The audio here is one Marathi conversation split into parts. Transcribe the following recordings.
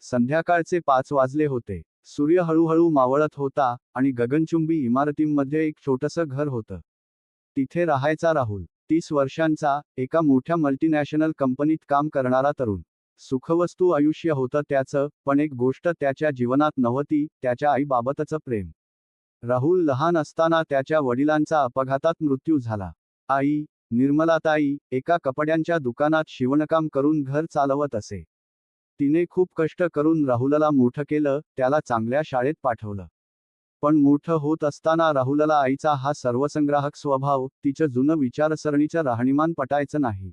संध्याकाळचे 5 वाजले होते. सूर्य हळूहळू मावळत होता आणि गगनचुंबी इमारतींमध्ये एक छोटंसं घर होतं. तिथे राहायचा राहुल, 30 वर्षांचा, एका मोठ्या मल्टीनॅशनल कंपनीत काम करणारा तरुण. सुखवस्तू आयुष्य होतं त्याचं, पण एक गोष्ट त्याच्या जीवनात नव्हती, त्याच्या आईबाबतचं प्रेम. राहुल लहान असताना त्याच्या वडिलांचा अपघातात मृत्यू झाला. आई, निर्मलाताई, एका कपड्यांच्या दुकानात शिवणकाम करून घर चालवत असे. तिने खूप कष्ट करून राहुलला मोठं केलं, त्याला चांगल्या शाळेत पाठवलं. पण मोठं होत असताना राहुलला आईचा हा सर्वसंग्राहक स्वभाव, तिचं जुनं विचारसरणीचं राहणीमान पटायचं नाही.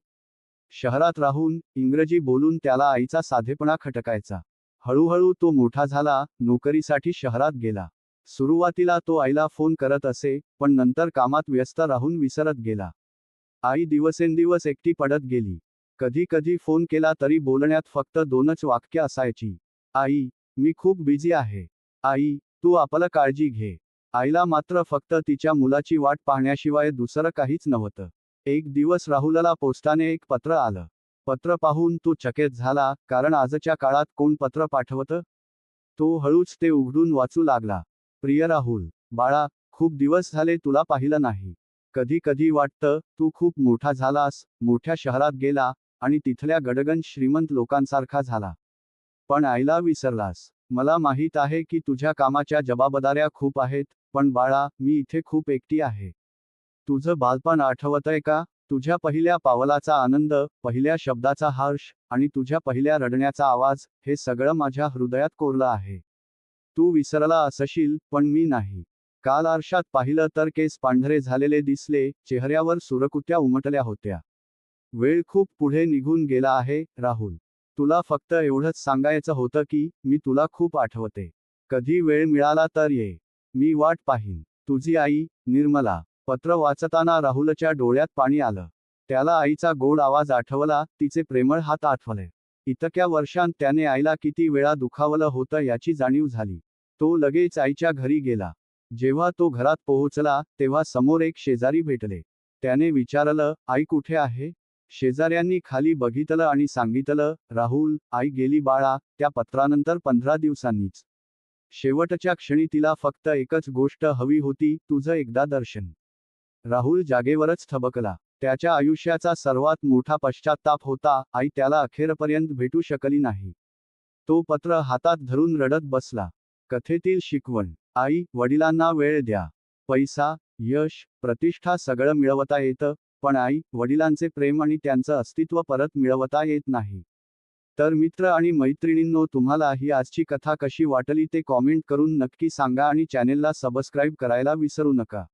शहरात राहून, इंग्रजी बोलून त्याला आईचा साधेपणा खटकायचा. हळूहळू तो मोठा झाला, नोकरीसाठी शहरात गेला. सुरुवातीला तो आईला फोन करत असे, पण नंतर कामात व्यस्त राहून विसरत गेला. आई दिवसेंदिवस एकटी पडत गेली. कधी कधी फोन केला तरी बोलण्यात फक्त 2च वाक्य असायची. आई, मी खूप बिझी आहे. आई, तू आपलं काळजी घे. आईला मात्र फक्त तिच्या मुलाची वाट पाहण्याशिवाय दुसरं काहीच नव्हतं. एक दिवस राहुलला पोस्टाने एक पत्र आलं. पत्र पाहून तो चकित झाला, कारण आजच्या काळात कोण पत्र पाठवतं? तो हळूच ते उघडून वाचू लागला. प्रिय राहुल, बाळा, खूप दिवस झाले तुला पाहिलं नाही. कधी कधी वाटतं, तू खूप मोठा झालास, मोठ्या शहरात गेला, आणि तिथल्या गडगंज श्रीमंत लोकांसारखा झाला. पण आईला विसरलास. मला माहीत आहे की तुझ्या कामाच्या जबाबदाऱ्या खूप आहेत, पण बाळा, मी इथे खूप एकटी आहे. तुझं बालपण आठवतंय का? तुझ्या पहिल्या पावलाचा आनंद, पहिल्या शब्दाचा हर्ष, आणि तुझ्या पहिल्या रडण्याचा आवाज, हे सगळं माझ्या हृदयात कोरलं आहे. तू विसरला असशील, पण मी नाही. काल आरशात पाहिलं तर केस पांढरे झालेले दिसले, चेहऱ्यावर सुरकुत्या उमटल्या होत्या. वेळ खूप पुढे निघून गेला आहे, राहुल. तुला फक्त एवढंच सांगायचं होतं की, मी तुला खूप आठवते. कधी वेळ मिळाला तर ये. मी वाट पाहीन. तुझी आई, निर्मला. पत्र वाचताना राहुलच्या डोळ्यात पाणी आलं. त्याला आईचा गोड आवाज आठवला, तिचे प्रेमळ हात आठवले. इतक्या वर्षांत त्याने आईला किती वेळा दुखावलं होतं याची जाणीव झाली. तो लगेच आईच्या घरी गेला. जेव्हा तो घरात पोहोचला, तेव्हा समोर एक शेजारी भेटले. त्याने विचारलं, आई कुठे आहे? शेजाऱ्यांनी खाली बघितलं आणि सांगितलं, राहुल, आई गेली बाळा, त्या पत्रानंतर 15 दिवसांनीच. शेवटच्या क्षणी तिला फक्त एकच गोष्ट हवी होती, तुझं एकदा दर्शन. राहुल जागेवरच थबकला. त्याच्या आयुष्याचा सर्वात मोठा पश्चात्ताप होता, आई त्याला अखेरपर्यंत भेटू शकली नाही. तो पत्र हातात धरून रडत बसला. कथेतील शिकवण. आई, वडिलांना वेळ द्या. पैसा, यश, प्रतिष्ठा सगळं मिळवता येतं, पण आई, वडिलांचे प्रेम आणि त्यांचं अस्तित्व परत मिळवता येत नाही. तर मित्र आणि मैत्रिणींनो, तुम्हाला ही आजची कथा कशी वाटली ते कॉमेंट करून नक्की सांगा आणि चॅनेलला सबस्क्राईब करायला विसरू नका.